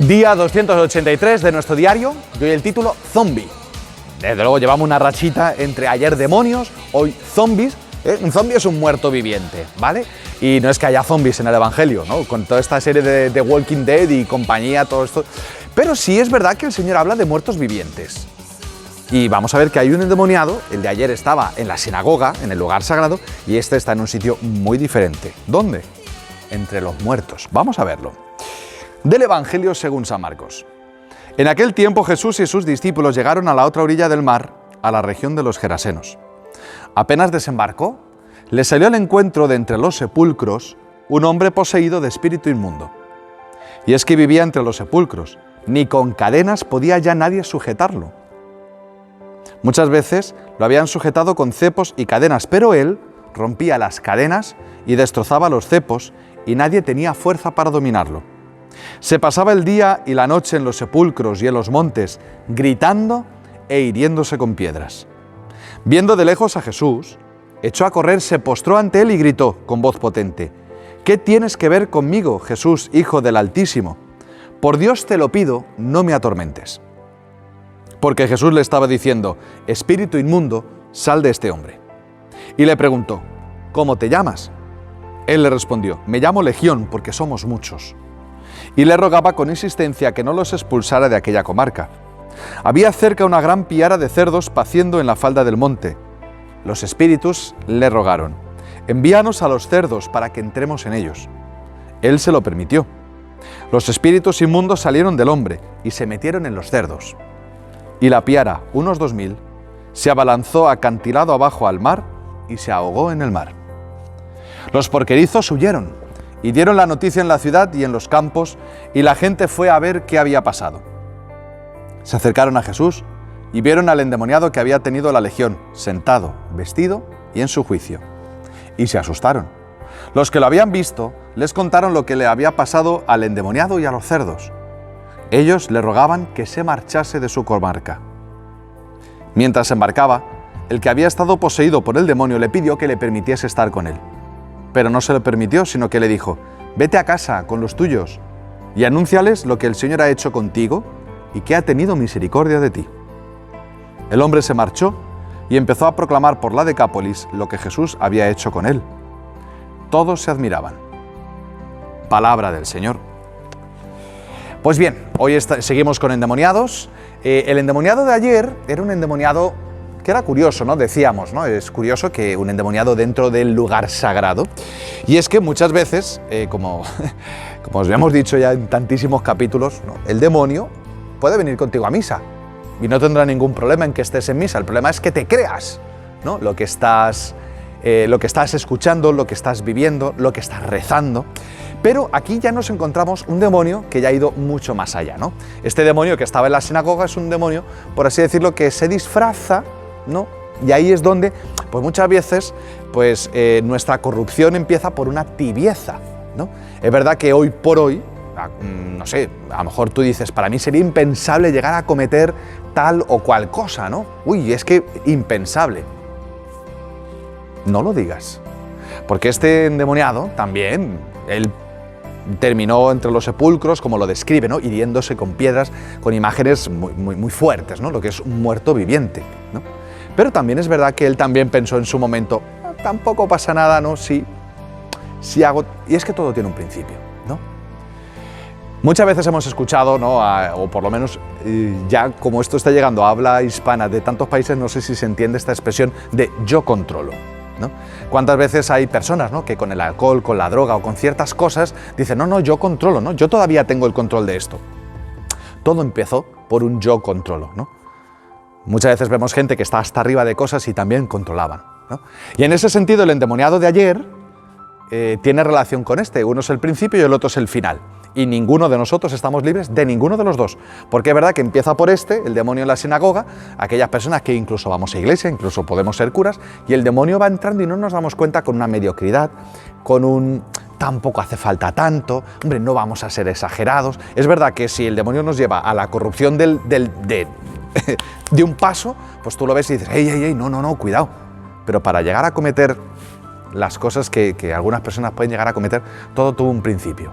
Día 283 de nuestro diario, y hoy el título, Zombie. Desde luego llevamos una rachita entre ayer demonios, hoy zombies. Un zombie es un muerto viviente, ¿vale? Y no es que haya zombies en el Evangelio, ¿no? Con toda esta serie de Walking Dead y compañía, todo esto. Pero sí es verdad que el Señor habla de muertos vivientes. Y vamos a ver que hay un endemoniado, el de ayer estaba en la sinagoga, en el lugar sagrado, y este está en un sitio muy diferente. ¿Dónde? Entre los muertos. Vamos a verlo. Del Evangelio según San Marcos. En aquel tiempo Jesús y sus discípulos llegaron a la otra orilla del mar, a la región de los Gerasenos. Apenas desembarcó, le salió al encuentro de entre los sepulcros un hombre poseído de espíritu inmundo. Y es que vivía entre los sepulcros, ni con cadenas podía ya nadie sujetarlo. Muchas veces lo habían sujetado con cepos y cadenas, pero él rompía las cadenas y destrozaba los cepos, y nadie tenía fuerza para dominarlo. Se pasaba el día y la noche en los sepulcros y en los montes, gritando e hiriéndose con piedras. Viendo de lejos a Jesús, echó a correr, se postró ante él y gritó con voz potente: ¿Qué tienes que ver conmigo, Jesús, Hijo del Altísimo? Por Dios te lo pido, no me atormentes. Porque Jesús le estaba diciendo: Espíritu inmundo, sal de este hombre. Y le preguntó: ¿Cómo te llamas? Él le respondió: Me llamo Legión, porque somos muchos. Y le rogaba con insistencia que no los expulsara de aquella comarca. Había cerca una gran piara de cerdos paciendo en la falda del monte. Los espíritus le rogaron: envíanos a los cerdos para que entremos en ellos. Él se lo permitió. Los espíritus inmundos salieron del hombre y se metieron en los cerdos. Y la piara, unos 2000, se abalanzó acantilado abajo al mar y se ahogó en el mar. Los porquerizos huyeron y dieron la noticia en la ciudad y en los campos, y la gente fue a ver qué había pasado. Se acercaron a Jesús y vieron al endemoniado que había tenido la legión, sentado, vestido y en su juicio. Y se asustaron. Los que lo habían visto les contaron lo que le había pasado al endemoniado y a los cerdos. Ellos le rogaban que se marchase de su comarca. Mientras se embarcaba, el que había estado poseído por el demonio le pidió que le permitiese estar con él. Pero no se lo permitió, sino que le dijo: vete a casa con los tuyos y anúnciales lo que el Señor ha hecho contigo y que ha tenido misericordia de ti. El hombre se marchó y empezó a proclamar por la Decápolis lo que Jesús había hecho con él. Todos se admiraban. Palabra del Señor. Pues bien, hoy seguimos con endemoniados. El endemoniado de ayer era un endemoniado que era curioso, ¿no? Decíamos, ¿no? Es curioso que un endemoniado dentro del lugar sagrado. Y es que muchas veces, como os hemos dicho ya en tantísimos capítulos, ¿no? El demonio puede venir contigo a misa y no tendrá ningún problema en que estés en misa. El problema es que te creas, ¿no? Lo que estás escuchando, lo que estás viviendo, lo que estás rezando. Pero aquí ya nos encontramos un demonio que ya ha ido mucho más allá, ¿no? Este demonio que estaba en la sinagoga es un demonio, por así decirlo, que se disfraza, ¿no? Y ahí es donde, pues muchas veces, pues nuestra corrupción empieza por una tibieza, ¿no? Es verdad que hoy por hoy, no sé, a lo mejor tú dices, para mí sería impensable llegar a cometer tal o cual cosa, ¿no? Uy, es que impensable. No lo digas, porque este endemoniado también, él terminó entre los sepulcros, como lo describe, ¿no? Hiriéndose con piedras, con imágenes muy fuertes, ¿no? Lo que es un muerto viviente, ¿no? Pero también es verdad que él también pensó en su momento: tampoco pasa nada, ¿no? Si hago... Y es que todo tiene un principio, ¿no? Muchas veces hemos escuchado, ¿no? O por lo menos ya como esto está llegando a habla hispana de tantos países, no sé si se entiende esta expresión de yo controlo, ¿no? ¿Cuántas veces hay personas, ¿no? que con el alcohol, con la droga o con ciertas cosas dicen: no, yo controlo, ¿no? Yo todavía tengo el control de esto. Todo empezó por un yo controlo, ¿no? Muchas veces vemos gente que está hasta arriba de cosas y también controlaban, ¿no? Y en ese sentido el endemoniado de ayer tiene relación con este. Uno es el principio y el otro es el final. Y ninguno de nosotros estamos libres de ninguno de los dos. Porque es verdad que empieza por el demonio en la sinagoga, aquellas personas que incluso vamos a iglesia, incluso podemos ser curas, y el demonio va entrando y no nos damos cuenta, con una mediocridad, con un tampoco hace falta tanto, hombre, no vamos a ser exagerados. Es verdad que si el demonio nos lleva a la corrupción de un paso, pues tú lo ves y dices: ey, no, cuidado. Pero para llegar a cometer las cosas que algunas personas pueden llegar a cometer, todo tuvo un principio.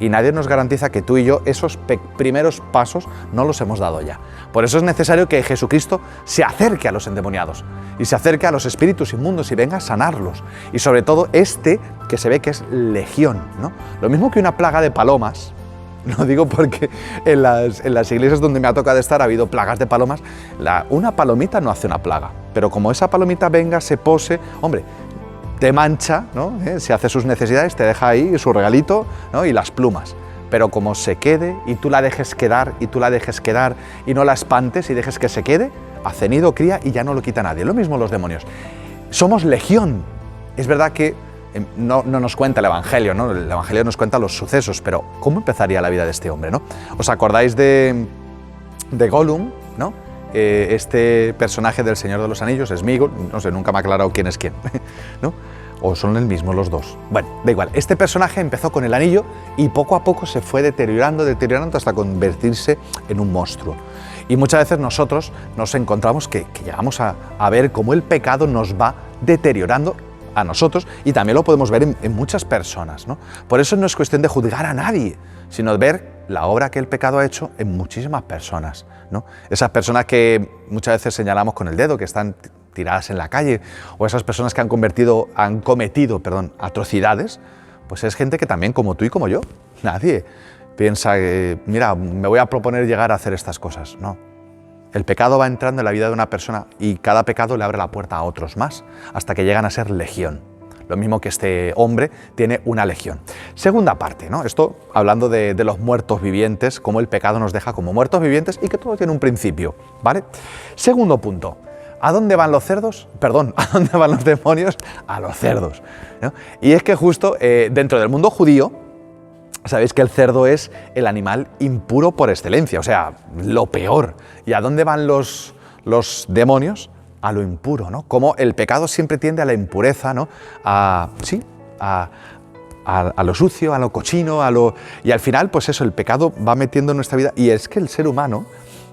y nadie nos garantiza que tú y yo esos primeros pasos no los hemos dado ya. Por eso es necesario que Jesucristo se acerque a los endemoniados y se acerque a los espíritus inmundos y venga a sanarlos. Y sobre todo que se ve que es legión, ¿no? Lo mismo que una plaga de palomas. Lo digo porque en las iglesias donde me ha tocado estar ha habido plagas de palomas. Una palomita no hace una plaga, pero como esa palomita venga, se pose, hombre, te mancha, ¿no? Se hace sus necesidades, te deja ahí su regalito, ¿no? Y las plumas. Pero como se quede y tú la dejes quedar y tú la dejes quedar y no la espantes y dejes que se quede, hace nido, cría y ya no lo quita nadie. Lo mismo los demonios. Somos legión. Es verdad que no nos cuenta el Evangelio, ¿no? El Evangelio nos cuenta los sucesos, pero ¿cómo empezaría la vida de este hombre, ¿no? ¿Os acordáis de Gollum, ¿no? Este personaje del Señor de los Anillos, Sméagol, no sé, nunca me ha aclarado quién es quién, ¿no? ¿O son el mismo los dos? Bueno, da igual. Este personaje empezó con el anillo y poco a poco se fue deteriorando hasta convertirse en un monstruo. Y muchas veces nosotros nos encontramos que llegamos a ver cómo el pecado nos va deteriorando a nosotros y también lo podemos ver en muchas personas, ¿no? Por eso no es cuestión de juzgar a nadie, sino de ver la obra que el pecado ha hecho en muchísimas personas, ¿no? Esas personas que muchas veces señalamos con el dedo, que están tiradas en la calle, o esas personas que han cometido atrocidades, pues es gente que también, como tú y como yo, nadie piensa que, mira, me voy a proponer llegar a hacer estas cosas, no. El pecado va entrando en la vida de una persona y cada pecado le abre la puerta a otros más, hasta que llegan a ser legión. Lo mismo que este hombre tiene una legión. Segunda parte, ¿no? Esto hablando de los muertos vivientes, cómo el pecado nos deja como muertos vivientes y que todo tiene un principio, ¿vale? Segundo punto, ¿a dónde van los cerdos? Perdón, ¿a dónde van los demonios? A los cerdos, ¿no? Y es que justo dentro del mundo judío, sabéis que el cerdo es el animal impuro por excelencia, o sea, lo peor. ¿Y a dónde van los demonios? A lo impuro, ¿no? Como el pecado siempre tiende a la impureza, ¿no? A lo sucio, a lo cochino, y al final, pues eso, el pecado va metiendo en nuestra vida. Y es que el ser humano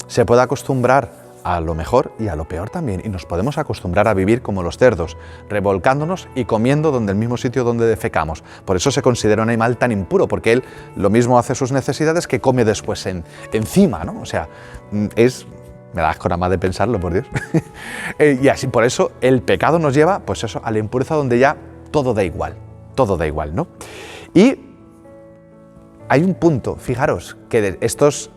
se puede acostumbrar a lo mejor y a lo peor también. Y nos podemos acostumbrar a vivir como los cerdos, revolcándonos y comiendo donde el mismo sitio donde defecamos. Por eso se considera un animal tan impuro, porque él lo mismo hace sus necesidades que come después encima, ¿no? O sea, me da asco nada más de pensarlo, por Dios. Y así, por eso el pecado nos lleva, pues eso, a la impureza donde ya todo da igual, ¿no? Y hay un punto, fijaros, que estos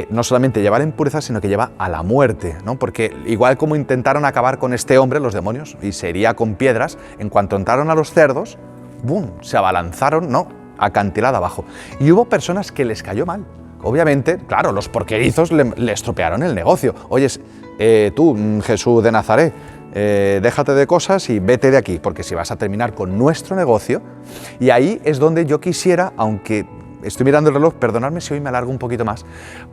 no solamente lleva a la impureza, sino que lleva a la muerte, ¿no? Porque igual como intentaron acabar con este hombre, los demonios, y se hería con piedras, en cuanto entraron a los cerdos, ¡bum!, se abalanzaron, ¿no?, acantilada abajo. Y hubo personas que les cayó mal. Obviamente, claro, los porquerizos le estropearon el negocio. Oye, tú, Jesús de Nazaret, déjate de cosas y vete de aquí, porque si vas a terminar con nuestro negocio. Y ahí es donde yo quisiera, aunque estoy mirando el reloj, perdonadme si hoy me alargo un poquito más,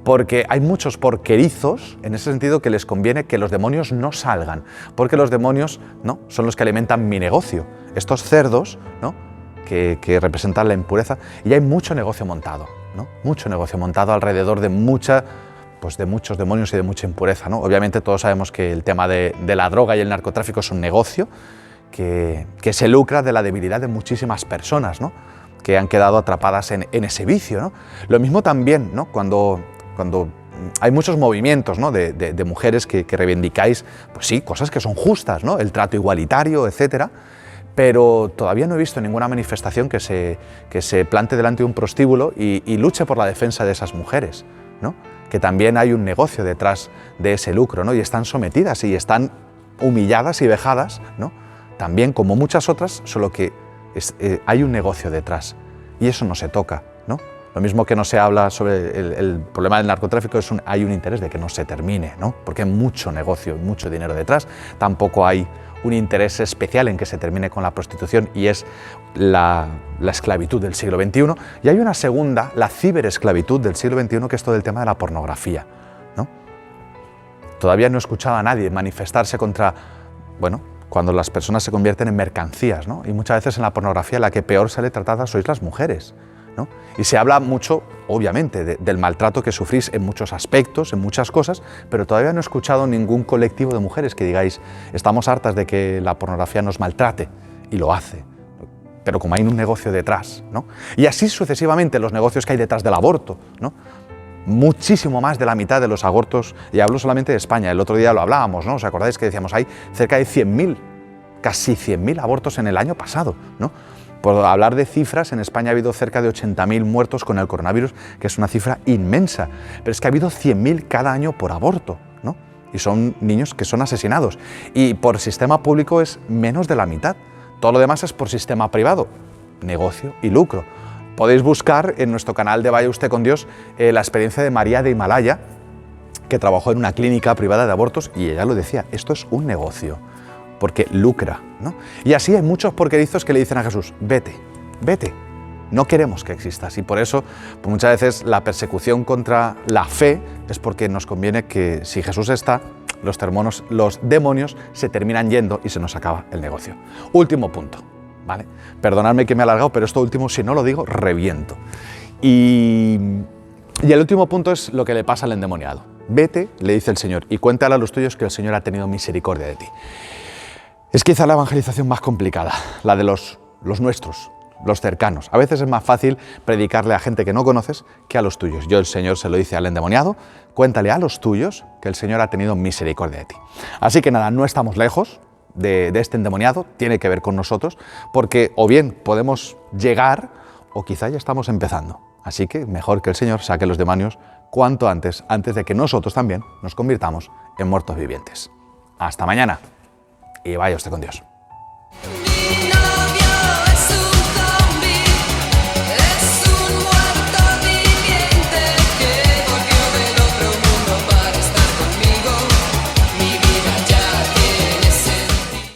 porque hay muchos porquerizos, en ese sentido, que les conviene que los demonios no salgan, porque los demonios, ¿no?, son los que alimentan mi negocio. Estos cerdos, ¿no?, que representan la impureza, y hay mucho negocio montado, ¿no? Mucho negocio montado alrededor de muchos demonios y de mucha impureza, ¿no? Obviamente todos sabemos que el tema de la droga y el narcotráfico es un negocio que se lucra de la debilidad de muchísimas personas, ¿no?, que han quedado atrapadas en ese vicio, ¿no? Lo mismo también, ¿no?, cuando hay muchos movimientos, ¿no?, de mujeres que reivindicáis, pues sí, cosas que son justas, ¿no?, el trato igualitario, etcétera, pero todavía no he visto ninguna manifestación que se plante delante de un prostíbulo y luche por la defensa de esas mujeres, ¿no?, que también hay un negocio detrás de ese lucro, ¿no?, y están sometidas y están humilladas y vejadas, ¿no?, también como muchas otras, solo que hay un negocio detrás y eso no se toca, ¿no? Lo mismo que no se habla sobre el problema del narcotráfico, hay un interés de que no se termine, ¿no?, porque hay mucho negocio, mucho dinero detrás. Tampoco hay un interés especial en que se termine con la prostitución, y es la esclavitud del siglo XXI. Y hay una segunda, la ciberesclavitud del siglo XXI, que es todo el tema de la pornografía, ¿no? Todavía no he escuchado a nadie manifestarse contra, bueno, cuando las personas se convierten en mercancías, ¿no? Y muchas veces en la pornografía la que peor sale tratada sois las mujeres, ¿no? Y se habla mucho, obviamente, del maltrato que sufrís en muchos aspectos, en muchas cosas, pero todavía no he escuchado ningún colectivo de mujeres que digáis, estamos hartas de que la pornografía nos maltrate, y lo hace. pero como hay un negocio detrás, ¿no? Y así sucesivamente los negocios que hay detrás del aborto, ¿no? Muchísimo más de la mitad de los abortos, y hablo solamente de España, el otro día lo hablábamos, ¿no? ¿Os acordáis que decíamos, hay cerca de 100.000, casi 100.000 abortos en el año pasado, ¿no? Por hablar de cifras, en España ha habido cerca de 80.000 muertos con el coronavirus, que es una cifra inmensa, pero es que ha habido 100.000 cada año por aborto, ¿no? Y son niños que son asesinados, y por sistema público es menos de la mitad. Todo lo demás es por sistema privado, negocio y lucro. Podéis buscar en nuestro canal de Vaya Usted con Dios la experiencia de María de Himalaya, que trabajó en una clínica privada de abortos, y ella lo decía, esto es un negocio, porque lucra, ¿no? Y así hay muchos porquerizos que le dicen a Jesús, vete, vete, no queremos que existas. Y por eso, pues muchas veces la persecución contra la fe es porque nos conviene que si Jesús está, los demonios se terminan yendo y se nos acaba el negocio. Último punto, ¿vale? Perdonadme que me he alargado, pero esto último, si no lo digo, reviento. Y el último punto es lo que le pasa al endemoniado. Vete, le dice el Señor, y cuéntale a los tuyos que el Señor ha tenido misericordia de ti. Es quizá la evangelización más complicada, la de los nuestros, los cercanos. A veces es más fácil predicarle a gente que no conoces que a los tuyos. El Señor se lo dice al endemoniado, cuéntale a los tuyos que el Señor ha tenido misericordia de ti. Así que nada, no estamos lejos de este endemoniado, tiene que ver con nosotros, porque o bien podemos llegar o quizá ya estamos empezando. Así que mejor que el Señor saque los demonios cuanto antes de que nosotros también nos convirtamos en muertos vivientes. Hasta mañana y vaya usted con Dios.